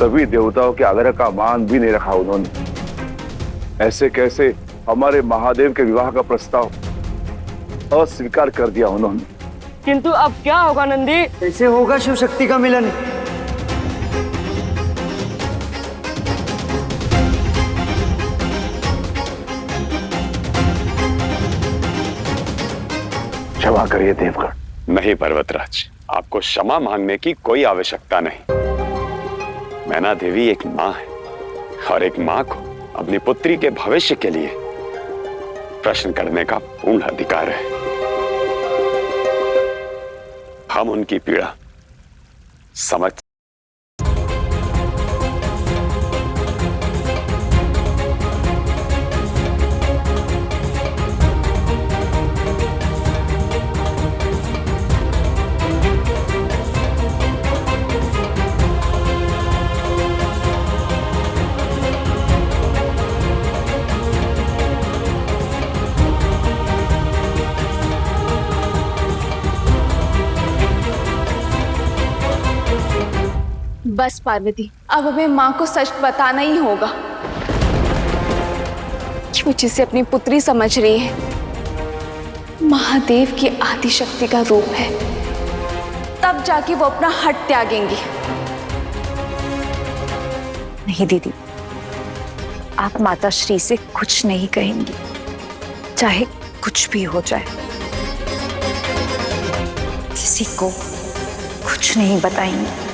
सभी देवताओं के आग्रह का मान भी नहीं रखा उन्होंने। ऐसे कैसे हमारे महादेव के विवाह का प्रस्ताव अस्वीकार कर दिया उन्होंने। किंतु अब क्या होगा नंदी? कैसे होगा शिव शक्ति का मिलन? क्षमा करिए देवगण। नहीं पर्वतराज, आपको क्षमा मांगने की कोई आवश्यकता नहीं। मैना देवी एक मां है और एक मां को अपनी पुत्री के भविष्य के लिए प्रश्न करने का पूर्ण अधिकार है। हम उनकी पीड़ा समझ बस पार्वती, अब हमें माँ को सच बताना ही होगा कि वो जिसे अपनी पुत्री समझ रही है महादेव की आदि शक्ति का रूप है। तब जाके वो अपना हट त्यागेंगी। नहीं दीदी, आप माता श्री से कुछ नहीं कहेंगी, चाहे कुछ भी हो जाए। किसी को कुछ नहीं बताएंगी।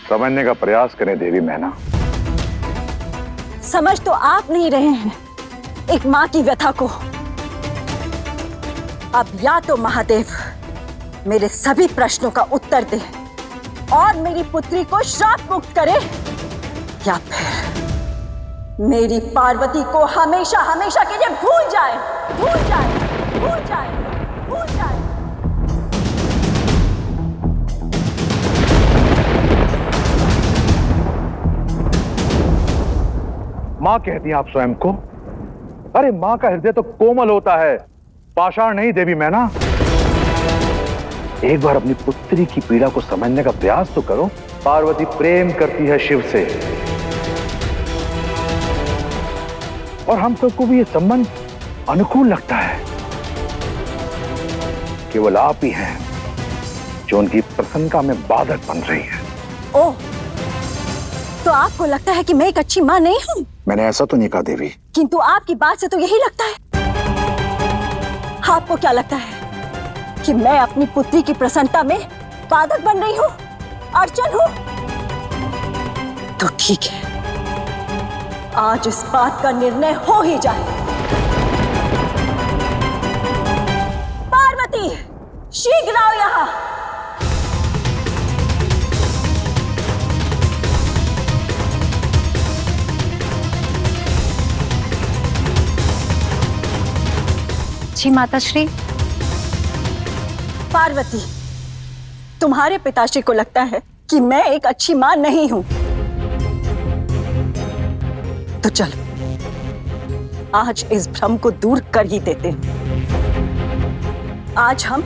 समझने का प्रयास करें देवी मैना। समझ तो आप नहीं रहे हैं एक मां की व्यथा को। अब या तो महादेव मेरे सभी प्रश्नों का उत्तर दे और मेरी पुत्री को श्राप मुक्त करे, या फिर मेरी पार्वती को हमेशा हमेशा के लिए भूल जाए, भूल जाए, भूल जाए, भूल जाए। मां कहती हैं आप स्वयं को? अरे मां का हृदय तो कोमल होता है, पाषाण नहीं देवी मैना। एक बार अपनी पुत्री की पीड़ा को समझने का प्रयास तो करो। पार्वती प्रेम करती है शिव से और हम सबको भी ये संबंध अनुकूल लगता है। केवल आप ही हैं जो उनकी प्रसन्नता में बाधक बन रही है। ओह, तो आपको लगता है कि मैं एक अच्छी मां नहीं हूं? मैंने ऐसा तो नहीं कहा देवी। किंतु आपकी बात से तो यही लगता है। आपको क्या लगता है कि मैं अपनी पुत्री की प्रसन्नता में बाधक बन रही हूं, अड़चन हूं? तो ठीक है, आज इस बात का निर्णय हो ही जाए। पार्वती, शीघ्र आओ यहां। जी माताश्री। पार्वती, तुम्हारे पिताश्री को लगता है कि मैं एक अच्छी मां नहीं हूं। तो चलो आज इस भ्रम को दूर कर ही देते हैं। आज हम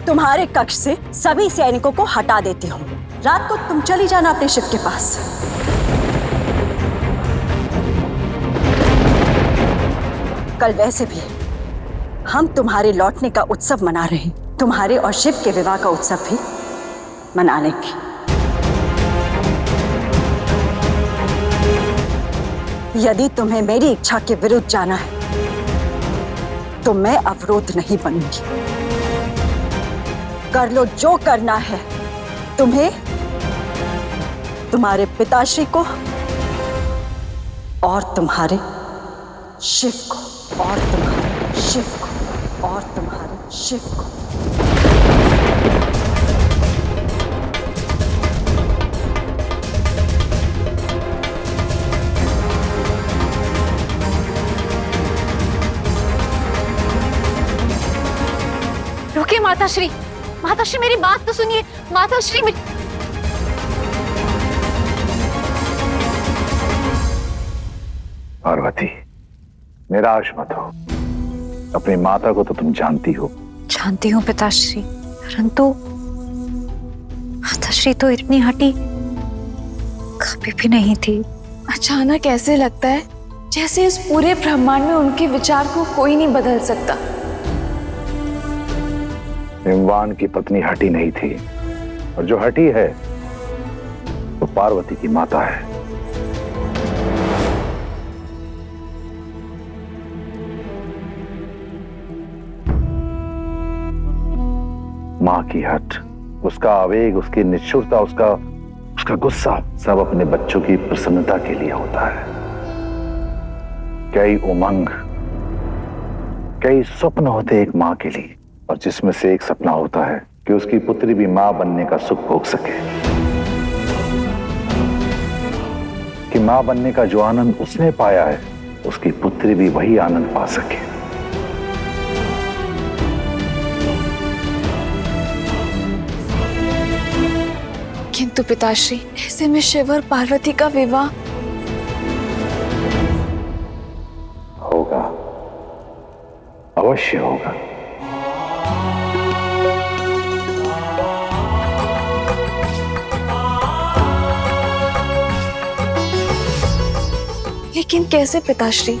तुम्हारे कक्ष से सभी सैनिकों को हटा देती हूं। रात को तुम चली जाना अपने शिव के पास। कल वैसे भी हम तुम्हारे लौटने का उत्सव मना रहे हैं। तुम्हारे और शिव के विवाह का उत्सव भी मना लेंगे। यदि तुम्हें मेरी इच्छा के विरुद्ध जाना है तो मैं अवरोध नहीं बनूंगी। कर लो जो करना है, तुम्हें, तुम्हारे पिताश्री को और तुम्हारे शिव को, और तुम्हारे शिव को, और तुम्हारे शिव को। रुकिए माताश्री, माताश्री मेरी बात तो सुनिए। माताश्री पार्वती, निराश मत हो। अपनी माता को तो तुम जानती हो। जानती हूँ पिताश्री, परंतु माताश्री तो इतनी हटी कभी भी नहीं थी। अचानक ऐसे लगता है जैसे इस पूरे ब्रह्मांड में उनके विचार को कोई नहीं बदल सकता। हिमवान की पत्नी हटी नहीं थी, और जो हटी है वो पार्वती की माता है। मां की हट, उसका आवेग, उसकी निष्ठुरता, उसका गुस्सा सब अपने बच्चों की प्रसन्नता के लिए होता है। कई उमंग, कई स्वप्न होते एक मां के लिए, और जिसमें से एक सपना होता है कि उसकी पुत्री भी मां बनने का सुख भोग सके, कि मां बनने का जो आनंद उसने पाया है उसकी पुत्री भी वही आनंद पा सके। किंतु पिताश्री, ऐसे में शिव और पार्वती का विवाह होगा, अवश्य होगा। लेकिन कैसे पिताश्री?